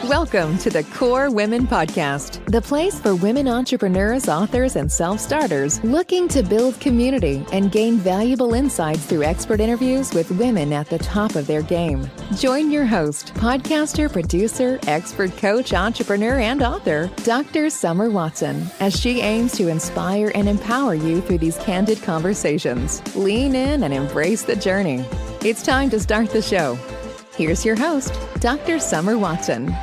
Welcome to the Core Women Podcast, the place for women entrepreneurs, authors, and self-starters looking to build community and gain valuable insights through expert interviews with women at the top of their game. Join your host, podcaster, producer, expert coach, entrepreneur, and author, Dr. Summer Watson, as she aims to inspire and empower you through these candid conversations. Lean in and embrace the journey. It's time to start the show. Here's your host, Dr. Summer Watson.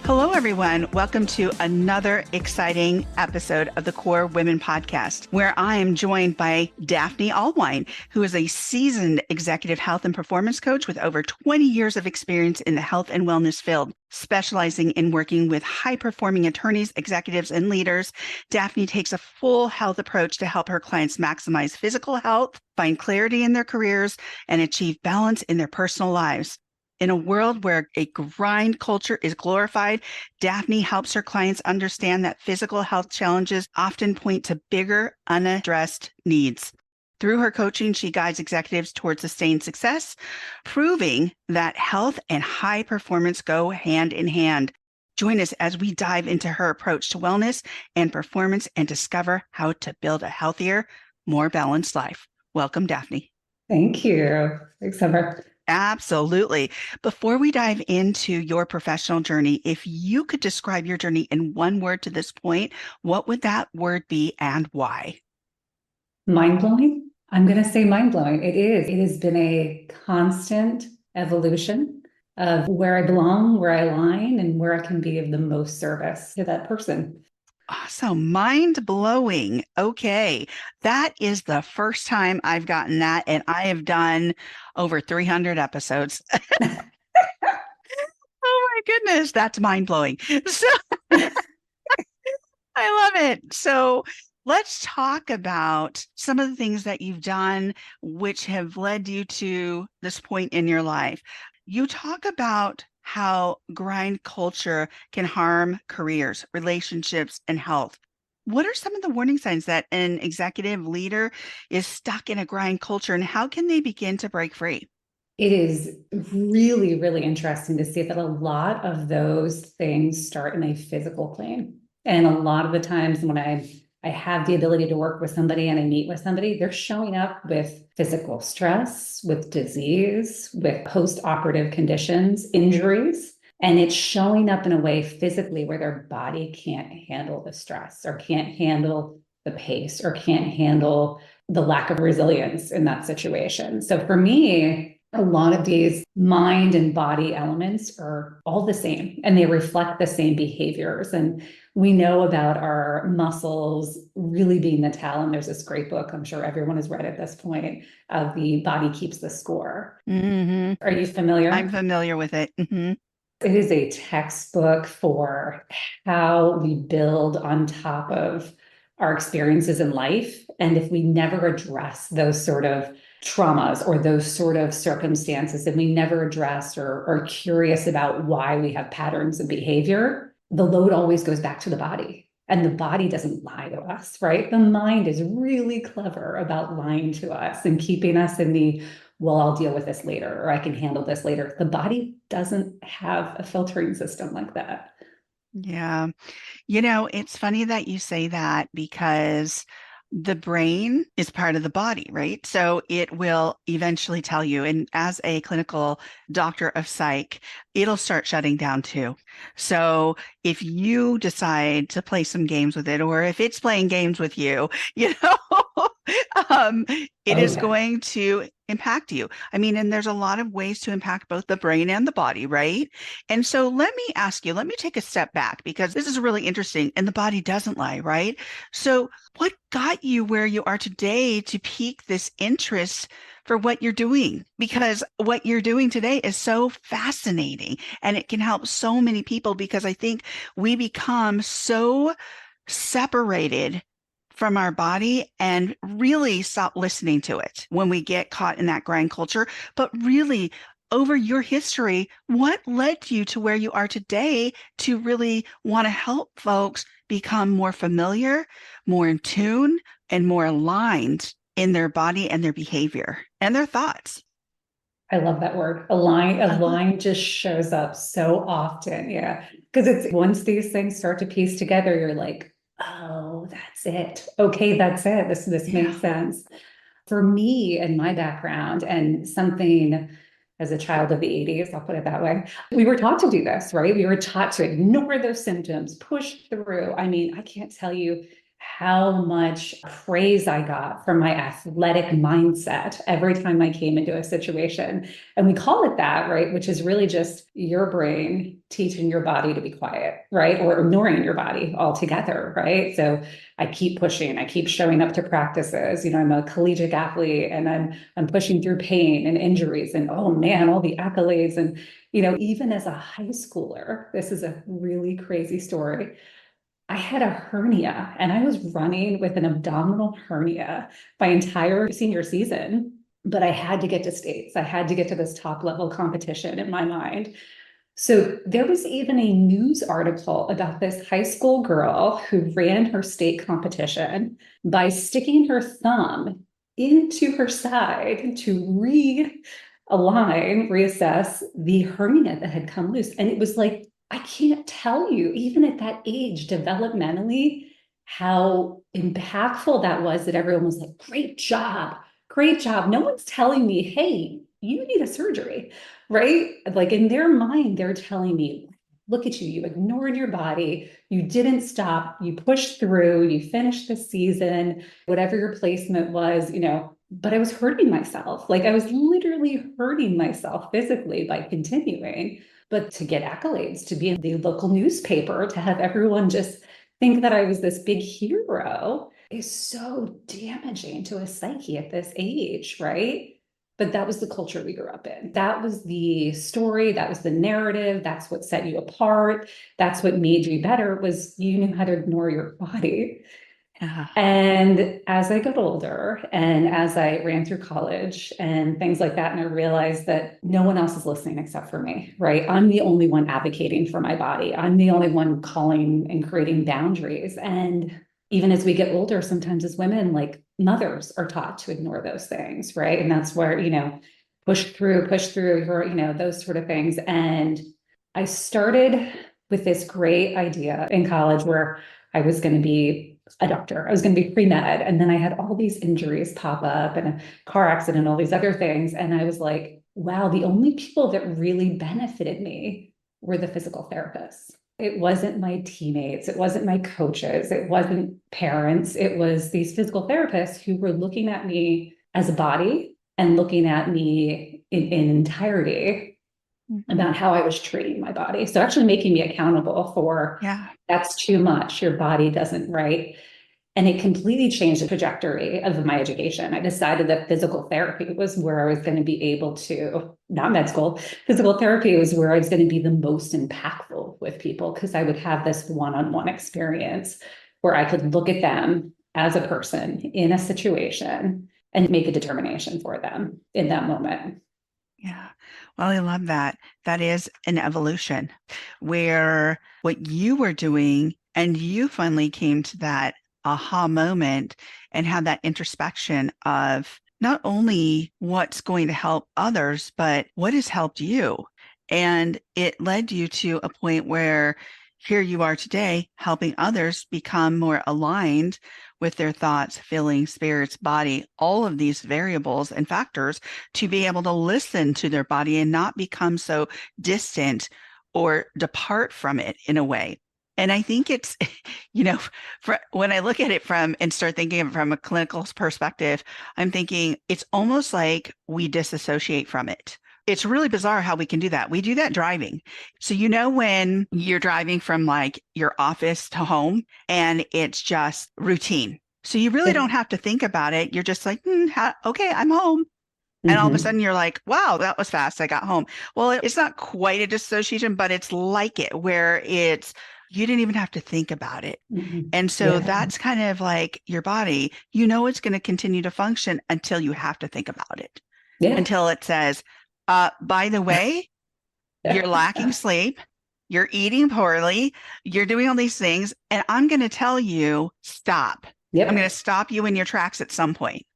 Hello, everyone. Welcome to another exciting episode of the Core Women Podcast, where I am joined by Daffney Allwein, who is a seasoned executive health and performance coach with over 20 years of experience in the health and wellness field, specializing in working with high-performing attorneys, executives, and leaders. Daffney takes a full health approach to help her clients maximize physical health, find clarity in their careers, and achieve balance in their personal lives. In a world where a grind culture is glorified, Daffney helps her clients understand that physical health challenges often point to bigger, unaddressed needs. Through her coaching, she guides executives towards sustained success, proving that health and high performance go hand in hand. Join us as we dive into her approach to wellness and performance and discover how to build a healthier, more balanced life. Welcome, Daffney. Thank you. Thanks, Summer. Absolutely. Before we dive into your professional journey, if you could describe your journey in one word to this point, what would that word be and why? Mind-blowing? I'm going to say mind-blowing. It is. It has been a constant evolution of where I belong, where I align, and where I can be of the most service to that person. Awesome. Mind-blowing. Okay. That is the first time I've gotten that, and I have done over 300 episodes. Oh my goodness. That's mind-blowing. So I love it. So let's talk about some of the things that you've done which have led you to this point in your life. You talk about how grind culture can harm careers, relationships, and health. What are some of the warning signs that an executive leader is stuck in a grind culture, and how can they begin to break free? It is really, really interesting to see that a lot of those things start in a physical plane. And a lot of the times when I have the ability to work with somebody and I meet with somebody, they're showing up with physical stress, with disease, with post-operative conditions, injuries, and it's showing up in a way physically where their body can't handle the stress or can't handle the pace or can't handle the lack of resilience in that situation. So for me, a lot of these mind and body elements are all the same and they reflect the same behaviors. And we know about our muscles really being the talent. There's this great book, I'm sure everyone has read at this point, of The Body Keeps the Score. Mm-hmm. Are you familiar? I'm familiar with it. Mm-hmm. It is a textbook for how we build on top of our experiences in life. And if we never address those sort of traumas or those sort of circumstances, and we never address or are curious about why we have patterns of behavior, the load always goes back to the body. And the body doesn't lie to us, right? The mind is really clever about lying to us and keeping us in the, well, I'll deal with this later, or I can handle this later. The body doesn't have a filtering system like that. Yeah. You know, it's funny that you say that because the brain is part of the body, right? So it will eventually tell you, and as a clinical doctor of psych, it'll start shutting down too. So if you decide to play some games with it, or if it's playing games with you, it is going to impact you. I mean, and there's a lot of ways to impact both the brain and the body, right? And so let me ask you, let me take a step back because this is really interesting and the body doesn't lie, right? So what got you where you are today to pique this interest for what you're doing? Because what you're doing today is so fascinating and it can help so many people because I think we become so separated from our body and really stop listening to it when we get caught in that grind culture. But really, over your history, what led you to where you are today to really want to help folks become more familiar, more in tune, and more aligned in their body and their behavior and their thoughts? I love that word. Align just shows up so often. Yeah. Because it's once these things start to piece together, you're like, oh, that's it. Okay, that's it. This Yeah. makes sense. For me and my background and something as a child of the 80s, I'll put it that way. We were taught to do this, right? We were taught to ignore those symptoms, push through. I mean, I can't tell you how much praise I got from my athletic mindset every time I came into a situation. And we call it that, right? Which is really just your brain teaching your body to be quiet, right? Or ignoring your body altogether, right? So I keep pushing, I keep showing up to practices. I'm a collegiate athlete and I'm pushing through pain and injuries and oh man, all the accolades. And, even as a high schooler, this is a really crazy story. I had a hernia and I was running with an abdominal hernia my entire senior season, but I had to get to states. I had to get to this top level competition in my mind. So there was even a news article about this high school girl who ran her state competition by sticking her thumb into her side to reassess the hernia that had come loose. And it was like, I can't tell you, even at that age, developmentally, how impactful that was that everyone was like, great job, great job. No one's telling me, hey, you need a surgery, right? Like in their mind, they're telling me, look at you, you ignored your body, you didn't stop, you pushed through, you finished the season, whatever your placement was, but I was hurting myself. Like I was literally hurting myself physically by continuing. But to get accolades, to be in the local newspaper, to have everyone just think that I was this big hero is so damaging to a psyche at this age, right? But that was the culture we grew up in. That was the story, that was the narrative, that's what set you apart, that's what made you better, was you knew how to ignore your body. Yeah. And as I got older and as I ran through college and things like that, and I realized that no one else is listening except for me, right? I'm the only one advocating for my body. I'm the only one calling and creating boundaries. And even as we get older, sometimes as women, like mothers are taught to ignore those things, right? And that's where, push through, those sort of things. And I started with this great idea in college where I was going to be a doctor. I was going to be pre-med. And then I had all these injuries pop up and a car accident, all these other things. And I was like, wow, the only people that really benefited me were the physical therapists. It wasn't my teammates. It wasn't my coaches. It wasn't parents. It was these physical therapists who were looking at me as a body and looking at me in entirety about how I was treating my body. So actually making me accountable for that's too much. Your body doesn't, right? And it completely changed the trajectory of my education. I decided that physical therapy was where I was going to be able to, not med school, physical therapy was where I was going to be the most impactful with people because I would have this one-on-one experience where I could look at them as a person in a situation and make a determination for them in that moment. Yeah. Well, I love that. That is an evolution where what you were doing and you finally came to that aha moment and had that introspection of not only what's going to help others, but what has helped you. And it led you to a point where here you are today, helping others become more aligned with their thoughts, feelings, spirits, body, all of these variables and factors to be able to listen to their body and not become so distant or depart from it in a way. And I think it's, when I look at it and start thinking of it from a clinical perspective, I'm thinking it's almost like we disassociate from it. It's really bizarre how we can do that. We do that driving. So, when you're driving from like your office to home and it's just routine. So you really don't have to think about it. You're just like, okay, I'm home. And all of a sudden you're like, wow, that was fast. I got home. Well, it's not quite a dissociation, but it's like it where you didn't even have to think about it. And so that's kind of like your body, it's going to continue to function until you have to think about it. Until it says, by the way, you're lacking sleep, you're eating poorly, you're doing all these things, and I'm going to tell you, stop. I'm going to stop you in your tracks at some point.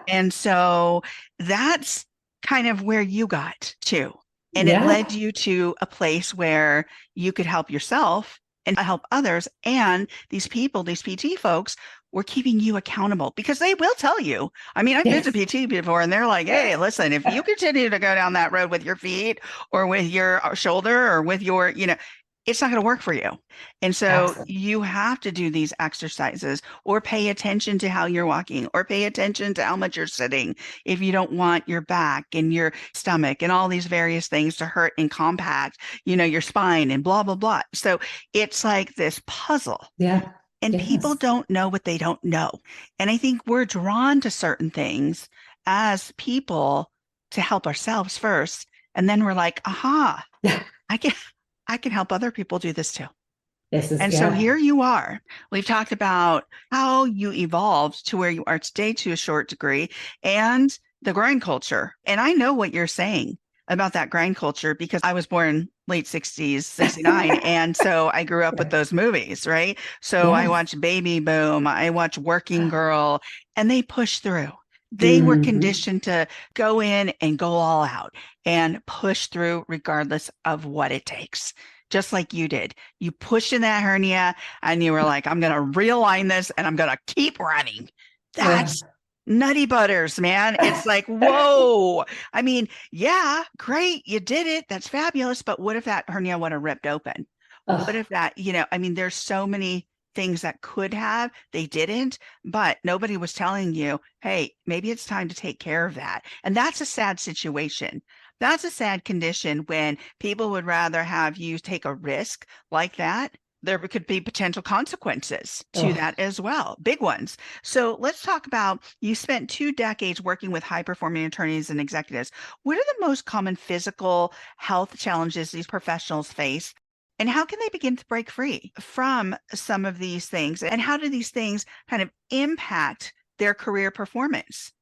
And so that's kind of where you got to. And it Yeah. led you to a place where you could help yourself and help others. And these people, these PT folks, were keeping you accountable because they will tell you. I mean, I've been to Yes. PT before and they're like, hey, listen, if you continue to go down that road with your feet or with your shoulder or with your, it's not going to work for you. And so Absolutely. you have to do these exercises or pay attention to how you're walking or pay attention to how much you're sitting if you don't want your back and your stomach and all these various things to hurt and compact, your spine and blah, blah, blah. So it's like this puzzle. Yeah. And people Yes. don't know what they don't know. And I think we're drawn to certain things as people to help ourselves first. And then we're like, aha, Yeah. I can I can help other people do this too. This is, And so yeah. here you are. We've talked about how you evolved to where you are today to a short degree and the grind culture. And I know what you're saying about that grind culture because I was born late 60s, 69. And so I grew up with Right. those movies, right? So I Yes. watched Baby Boom, I watched Working Girl, and they pushed through. They were Mhm. conditioned to go in and go all out and push through regardless of what it takes, just like you did. You pushed in that hernia and you were like, I'm going to realign this and I'm going to keep running. Yeah. That's nutty butters, man. It's like, whoa. I mean, yeah, great. You did it. That's fabulous. But what if that hernia would have ripped open? What Oh, if that, I mean, there's so many things that could have, they didn't, but nobody was telling you, hey, maybe it's time to take care of that. And that's a sad situation. That's a sad condition when people would rather have you take a risk like that. There could be potential consequences to oh. that as well, big ones. So let's talk about you spent 2 decades working with high performing attorneys and executives. What are the most common physical health challenges these professionals face? And how can they begin to break free from some of these things? And how do these things kind of impact their career performance?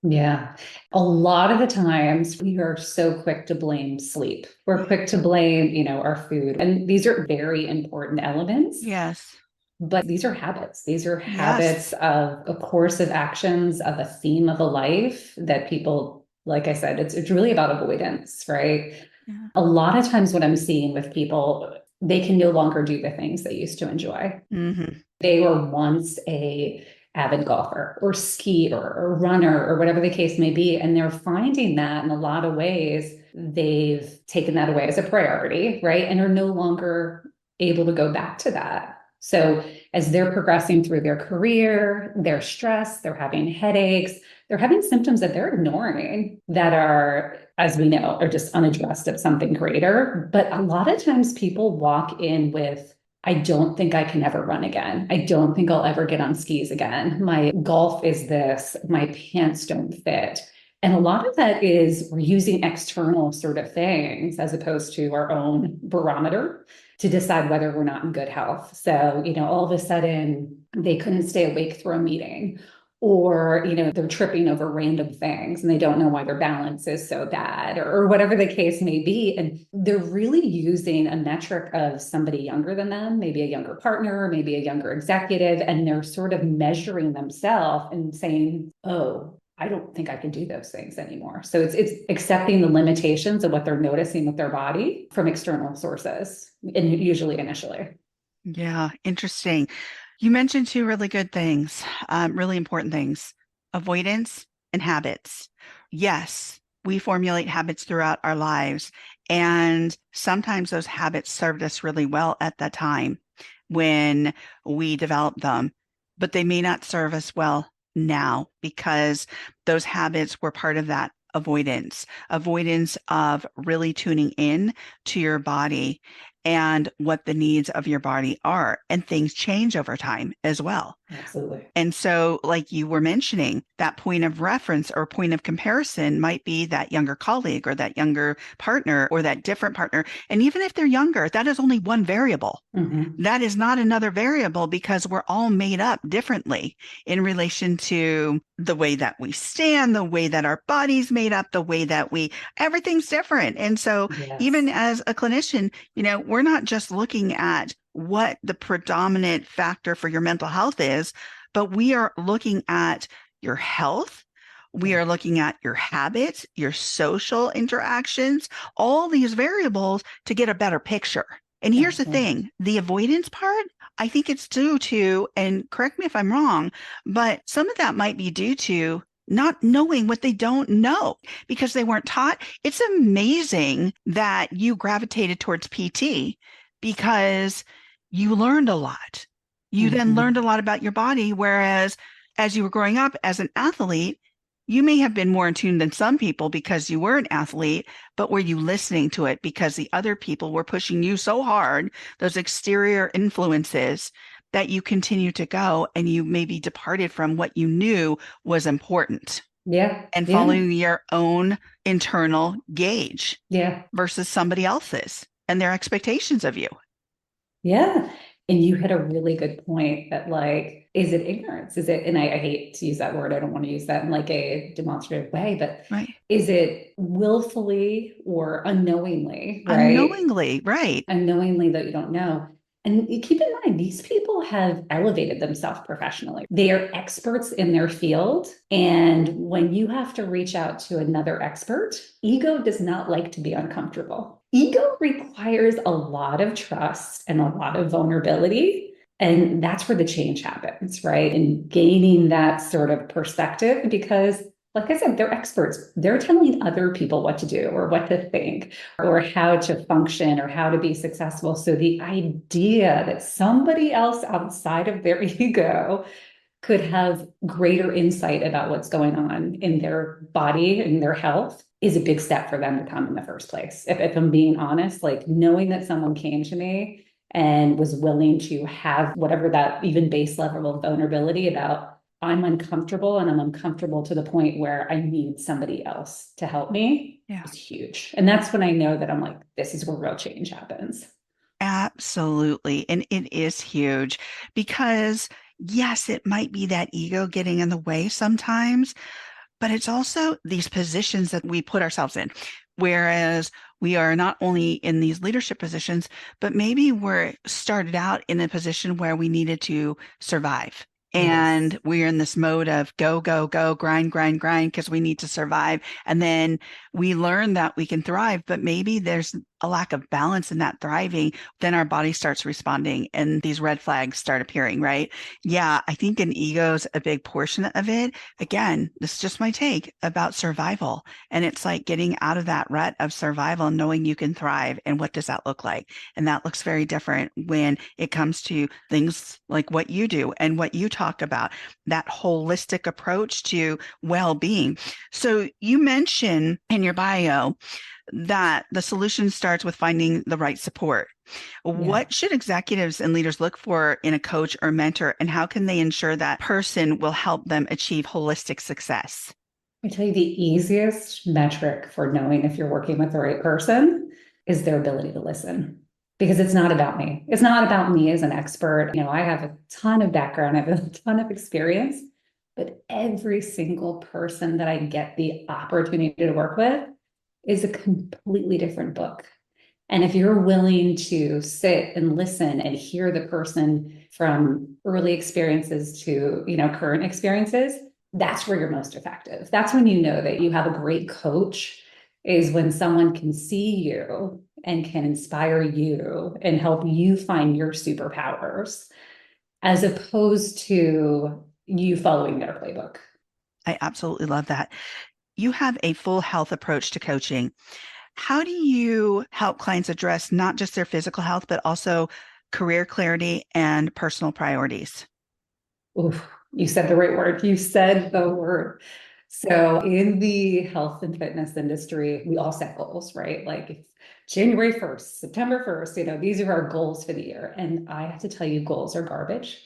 Yeah. A lot of the times we are so quick to blame sleep. We're quick to blame, our food. And these are very important elements, Yes. but these are habits. These are Yes. habits of a course of actions, of a theme of a life that people, like I said, it's really about avoidance, right? Yeah. A lot of times what I'm seeing with people, they can no longer do the things they used to enjoy. Mm-hmm. They were once a avid golfer or skier or runner or whatever the case may be. And they're finding that in a lot of ways, they've taken that away as a priority, right? And are no longer able to go back to that. So as they're progressing through their career, they're stressed, they're having headaches, they're having symptoms that they're ignoring that are, as we know, are just unaddressed of something greater. But a lot of times people walk in with, I don't think I can ever run again. I don't think I'll ever get on skis again. My golf is this, my pants don't fit. And a lot of that is we're using external sort of things as opposed to our own barometer to decide whether we're not in good health. So, all of a sudden they couldn't stay awake through a meeting, or they're tripping over random things and they don't know why their balance is so bad, or whatever the case may be, and they're really using a metric of somebody younger than them, maybe a younger partner, maybe a younger executive, and they're sort of measuring themselves and saying, oh, I don't think I can do those things anymore. So it's accepting the limitations of what they're noticing with their body from external sources, and usually initially. Yeah, interesting. You mentioned two really good things, really important things, avoidance and habits. Yes, we formulate habits throughout our lives, and sometimes those habits served us really well at that time when we developed them, but they may not serve us well now because those habits were part of that avoidance of really tuning in to your body and what the needs of your body are. And things change over time as well. Absolutely. And so, like you were mentioning, that point of reference or point of comparison might be that younger colleague or that younger partner or that different partner. And even if they're younger, that is only one variable. Mm-hmm. That is not another variable because we're all made up differently in relation to the way that we stand, the way that our body's made up, the way that everything's different. And so even Yes. as a clinician, we're not just looking at what the predominant factor for your mental health is, but we are looking at your health. We are looking at your habits, your social interactions, all these variables to get a better picture. And here's the thing, the avoidance part, I think it's due to, and correct me if I'm wrong, but some of that might be due to not knowing what they don't know because they weren't taught. It's amazing that you gravitated towards PT because you learned a lot. You then learned a lot about your body, whereas as you were growing up as an athlete, you may have been more in tune than some people because you were an athlete, but were you listening to it because the other people were pushing you so hard, those exterior influences, that you continue to go and you maybe departed from what you knew was important? Yeah. And following your own internal gauge versus somebody else's and their expectations of you. Yeah. And you hit a really good point that like, is it ignorance? Is it, and I hate to use that word. I don't want to use that in like a demonstrative way, but is it willfully or unknowingly, right? Unknowingly, right. Unknowingly that you don't know. And keep in mind, these people have elevated themselves professionally. They are experts in their field. And when you have to reach out to another expert, ego does not like to be uncomfortable. Ego requires a lot of trust and a lot of vulnerability. And that's where the change happens, right? And gaining that sort of perspective, because like I said, they're experts. They're telling other people what to do or what to think or how to function or how to be successful. So the idea that somebody else outside of their ego could have greater insight about what's going on in their body and their health is a big step for them to come in the first place. If I'm being honest, like knowing that someone came to me and was willing to have whatever that even base level of vulnerability about, I'm uncomfortable and I'm uncomfortable to the point where I need somebody else to help me, is huge. And that's when I know that I'm like, this is where real change happens. Absolutely. And it is huge because yes, it might be that ego getting in the way sometimes, but it's also these positions that we put ourselves in. Whereas we are not only in these leadership positions, but maybe we're started out in a position where we needed to survive. And we're in this mode of go, go, go, grind, grind, grind, because we need to survive. And then we learn that we can thrive, but maybe there's a lack of balance in that thriving. Then our body starts responding and these red flags start appearing, right? Yeah, I think an ego's a big portion of it. Again, this is just my take about survival. And it's like getting out of that rut of survival, knowing you can thrive. And what does that look like? And that looks very different when it comes to things like what you do and what you talk about, that holistic approach to well-being. So you mention in your bio that the solution starts with finding the right support. What should executives and leaders look for in a coach or mentor, and how can they ensure that person will help them achieve holistic success? I tell you, the easiest metric for knowing if you're working with the right person is their ability to listen. Because it's not about me. It's not about me as an expert. You know, I have a ton of background, I have a ton of experience, but every single person that I get the opportunity to work with is a completely different book. And if you're willing to sit and listen and hear the person from early experiences to, you know, current experiences, that's where you're most effective. That's when you know that you have a great coach, is when someone can see you and can inspire you and help you find your superpowers, as opposed to you following their playbook. I absolutely love that. You have a full health approach to coaching. How do you help clients address not just their physical health, but also career clarity and personal priorities? Oof, you said the right word. You said the word. So in the health and fitness industry, we all set goals, right? Like it's January 1st, September 1st, you know, these are our goals for the year. And I have to tell you, goals are garbage.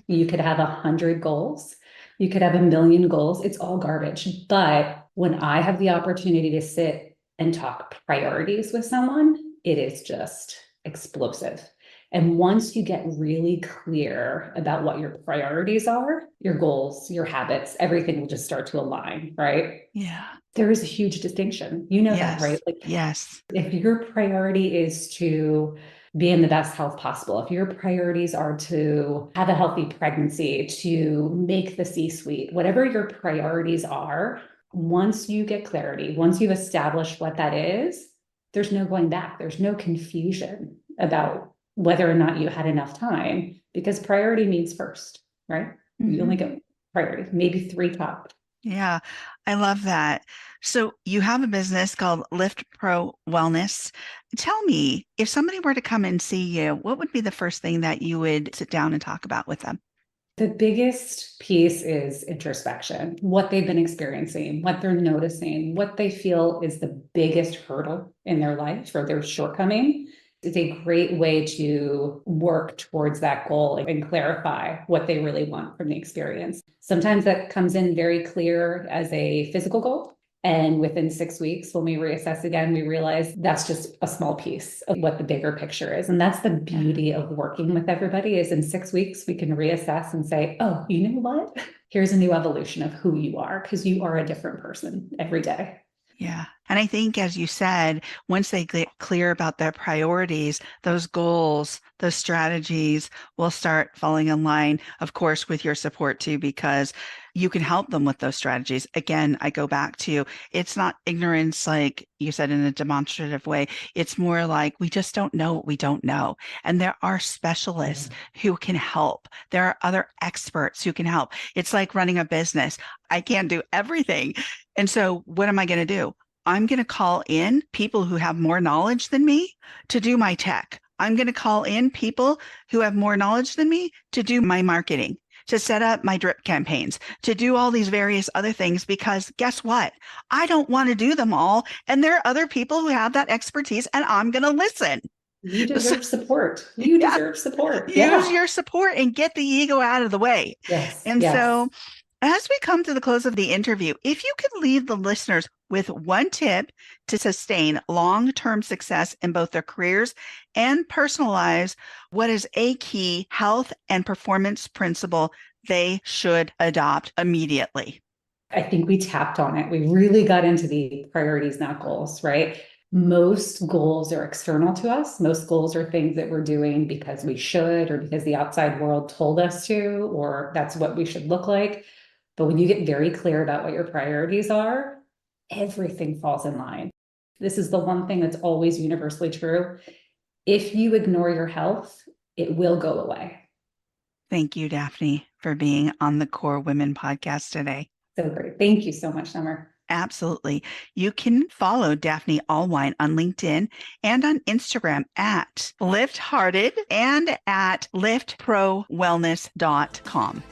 You could have 100 goals. You could have 1,000,000 goals. It's all garbage. But when I have the opportunity to sit and talk priorities with someone, it is just explosive. And once you get really clear about what your priorities are, your goals, your habits, everything will just start to align, right? Yeah. There is a huge distinction. You know that, right? Like, yes. if your priority is to be in the best health possible, if your priorities are to have a healthy pregnancy, to make the C-suite, whatever your priorities are, once you get clarity, once you've established what that is, there's no going back. There's no confusion about whether or not you had enough time, because priority means first, right? You only get priority, maybe 3 top. Yeah, I love that. So you have a business called Lift Pro Wellness. Tell me, if somebody were to come and see you, what would be the first thing that you would sit down and talk about with them? The biggest piece is introspection, what they've been experiencing, what they're noticing, what they feel is the biggest hurdle in their life or their shortcoming. It's a great way to work towards that goal and clarify what they really want from the experience. Sometimes that comes in very clear as a physical goal. And within 6 weeks, when we reassess again, we realize that's just a small piece of what the bigger picture is. And that's the beauty of working with everybody, is in 6 weeks, we can reassess and say, oh, you know what? Here's a new evolution of who you are, because you are a different person every day. Yeah. And I think, as you said, once they get clear about their priorities, those goals, those strategies will start falling in line, of course, with your support too, because you can help them with those strategies. Again, I go back to, it's not ignorance, like you said, in a demonstrative way. It's more like, we just don't know what we don't know. And there are specialists who can help. There are other experts who can help. It's like running a business. I can't do everything. And so what am I going to do? I'm going to call in people who have more knowledge than me to do my tech. I'm going to call in people who have more knowledge than me to do my marketing, to set up my drip campaigns, to do all these various other things, because guess what? I don't want to do them all. And there are other people who have that expertise, and I'm going to listen. You deserve support. You deserve support. Use your support and get the ego out of the way. Yes. And so as we come to the close of the interview, if you could leave the listeners with one tip to sustain long-term success in both their careers and personal lives, what is a key health and performance principle they should adopt immediately? I think we tapped on it. We really got into the priorities, not goals, right? Most goals are external to us. Most goals are things that we're doing because we should, or because the outside world told us to, or that's what we should look like. But when you get very clear about what your priorities are, everything falls in line. This is the one thing that's always universally true. If you ignore your health, it will go away. Thank you, Daffney, for being on the Core Women podcast today. So great. Thank you so much, Summer. Absolutely. You can follow Daffney Allwein on LinkedIn and on Instagram at LiftHearted and at liftprowellness.com.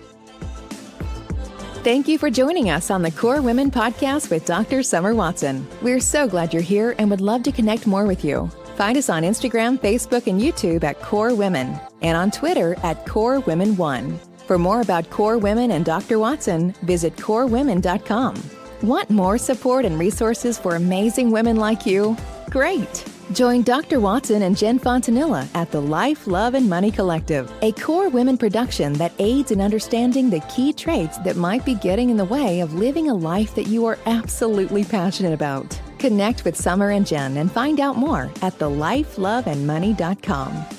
Thank you for joining us on the Core Women podcast with Dr. Summer Watson. We're so glad you're here and would love to connect more with you. Find us on Instagram, Facebook, and YouTube at Core Women, and on Twitter at Core Women 1. For more about Core Women and Dr. Watson, visit corewomen.com. Want more support and resources for amazing women like you? Great! Join Dr. Watson and Jen Fontanilla at the Life, Love, and Money Collective, a Core Women production that aids in understanding the key traits that might be getting in the way of living a life that you are absolutely passionate about. Connect with Summer and Jen and find out more at thelifeloveandmoney.com.